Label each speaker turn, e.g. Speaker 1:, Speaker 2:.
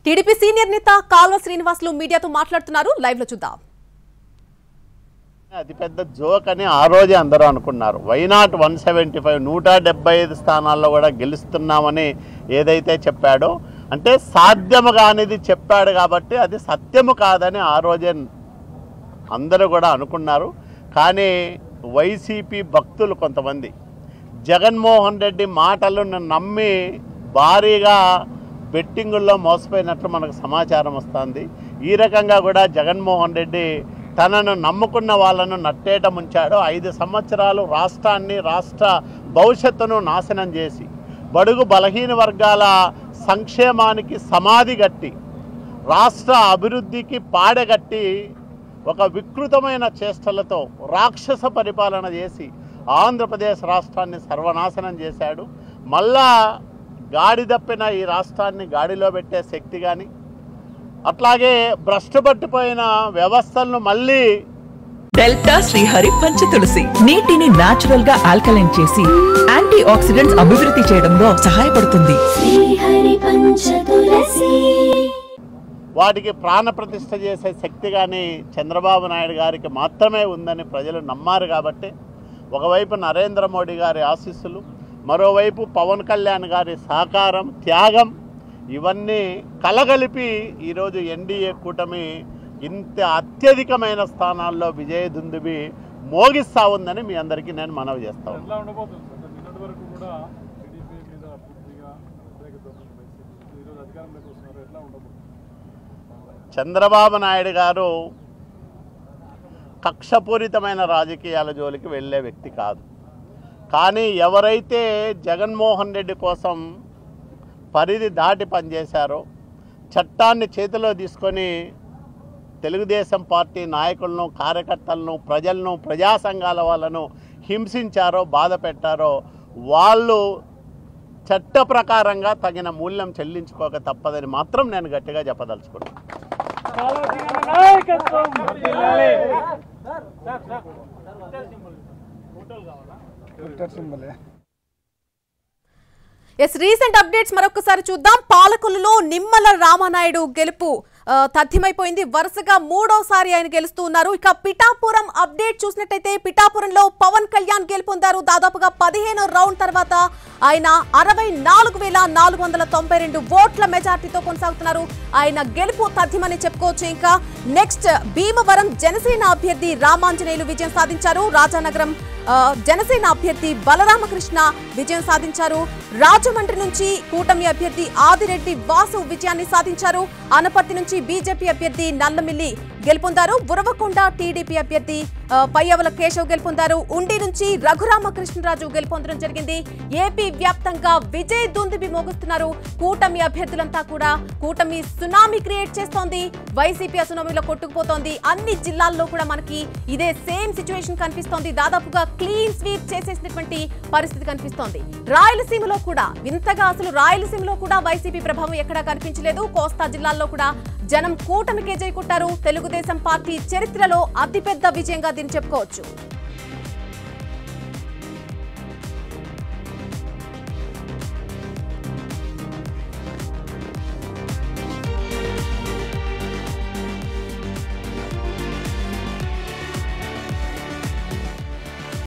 Speaker 1: TDP senior నేత కాల్వ శ్రీనివాసులు మీడియాతో మాట్లాడుతున్నారు. లైవ్ లో చూద్దాం.
Speaker 2: అతిపెద్ద జోక్ అని ఆ రోజే అందరూ అనుకున్నారు. వైనాట్ 175 175 స్థానాల్లో కూడా గెలుస్తున్నామని ఏదైతే చెప్పాడో అంటే సాధ్యము కానిది చెప్పాడు కాబట్టి అది సత్యము కాదని ఆ రోజే అందరూ కూడా అనుకున్నారు. కానీ వైసీపీ భక్తులు కొంతమంది జగన్మోహన్ రెడ్డి మాటలను నమ్మి భారీగా బెట్టింగుల్లో మోసపోయినట్లు మనకు సమాచారం వస్తుంది. ఈ రకంగా కూడా జగన్మోహన్ రెడ్డి తనను నమ్ముకున్న వాళ్ళను నట్టేట ముంచాడు. 5 సంవత్సరాలు రాష్ట్రాన్ని రాష్ట్ర భవిష్యత్తును నాశనం చేసి బడుగు బలహీన వర్గాల సంక్షేమానికి సమాధి గట్టి రాష్ట్ర అభివృద్ధికి పాడగట్టి ఒక వికృతమైన చేష్టలతో రాక్షస పరిపాలన చేసి ఆంధ్రప్రదేశ్ రాష్ట్రాన్ని సర్వనాశనం చేశాడు. మళ్ళా గాడి తప్పిన ఈ రాష్ట్రాన్ని గాడిలో పెట్టే శక్తి కానీ అట్లాగే భ్రష్టు పట్టిపోయిన వ్యవస్థలను మళ్ళీ
Speaker 3: డెల్టా శ్రీహరి పంచ తులసి నీటిని న్యాచురల్ గా ఆల్కలైన్ చేసి యాంటీ ఆక్సిడెంట్స్ అభివృద్ధి చేయడంలో సహాయపడుతుంది.
Speaker 2: వాటికి ప్రాణప్రతిష్ఠ చేసే శక్తి కానీ చంద్రబాబు నాయుడు గారికి మాత్రమే ఉందని ప్రజలు నమ్మారు. కాబట్టి ఒకవైపు నరేంద్ర మోడీ గారి ఆశీస్సులు, మరోవైపు పవన్ కళ్యాణ్ గారి సహకారం, త్యాగం ఇవన్నీ కలగలిపి ఈరోజు ఎన్డీఏ కూటమి ఇంత అత్యధికమైన స్థానాల్లో విజయదుందుబి మోగిస్తూ ఉందని మీ అందరికీ నేను మనవి చేస్తాను. చంద్రబాబు నాయుడు గారు కక్షపూరితమైన రాజకీయాల జోలికి వెళ్ళే వ్యక్తి కాదు. కానీ ఎవరైతే జగన్మోహన్ రెడ్డి కోసం పరిధి దాటి పనిచేశారో, చట్టాన్ని చేతిలో తీసుకొని తెలుగుదేశం పార్టీ నాయకులను, కార్యకర్తలను, ప్రజలను, ప్రజా సంఘాల వాళ్ళను హింసించారో, బాధ పెట్టారో వాళ్ళు చట్ట ప్రకారంగా తగిన మూల్యం చెల్లించుకోక తప్పదని మాత్రం నేను గట్టిగా చెప్పదలుచుకున్నాను.
Speaker 1: రీసెంట్ అప్డేట్స్ మరొకసారి చూద్దాం. పాలకులలో నిమ్మల రామానాయుడు గెలుపు తథ్యమైపోయింది. వరుసగా 3వసారి ఆయన గెలుస్తూ ఉన్నారు. ఇక పిఠాపురం అప్డేట్ చూసినట్టయితే పిఠాపురంలో పవన్ కళ్యాణ్ గెలుపొందారు. దాదాపుగా 15వ రౌండ్ తర్వాత ఆయన 64,492 ఓట్ల మెజార్టీతో కొనసాగుతున్నారు. ఆయన గెలుపు తథ్యమని చెప్పుకోవచ్చు. ఇంకా నెక్స్ట్ భీమవరం జనసేన అభ్యర్థి రామాంజనేయులు విజయం సాధించారు. రాజానగరం జనసేన అభ్యర్థి బలరామకృష్ణ విజయం సాధించారు. రాజమండ్రి నుంచి కూటమి అభ్యర్థి ఆదిరెడ్డి వాసు విజయాన్ని సాధించారు. అనపర్తి నుంచి బీజేపీ అభ్యర్థి నల్లమిల్లి గెలుపొందారు. ఉరవకొండ టీడీపీ అభ్యర్థి పయ్యవల కేశవ్ గెలుపొందారు. ఉండి నుంచి రఘురామకృష్ణరాజు గెలుపొందడం జరిగింది. ఏపీ వ్యాప్తంగా విజయ్ దుందుబి మోగుతున్నారు. కూటమి అభ్యర్థులంతా కూడా కూటమి సునామీ క్రియేట్ చేస్తోంది. వైసీపీ సునామీలో కొట్టుకుపోతోంది. అన్ని జిల్లాల్లో కూడా మనకి ఇదే సేమ్ సిచ్యువేషన్ కనిపిస్తోంది. దాదాపుగా క్లీన్ స్వీప్ చేసేసినటువంటి పరిస్థితి కనిపిస్తోంది. రాయలసీమలో కూడా వింతగా అసలు రాయలసీమలో కూడా వైసీపీ ప్రభావం ఎక్కడా కనిపించలేదు. కోస్తా జిల్లాల్లో కూడా జనం కూటమికే జై కొట్టారు. తెలుగుదేశం పార్టీ చరిత్రలో అతిపెద్ద విజయంగా దీన్ని చెప్పుకోవచ్చు.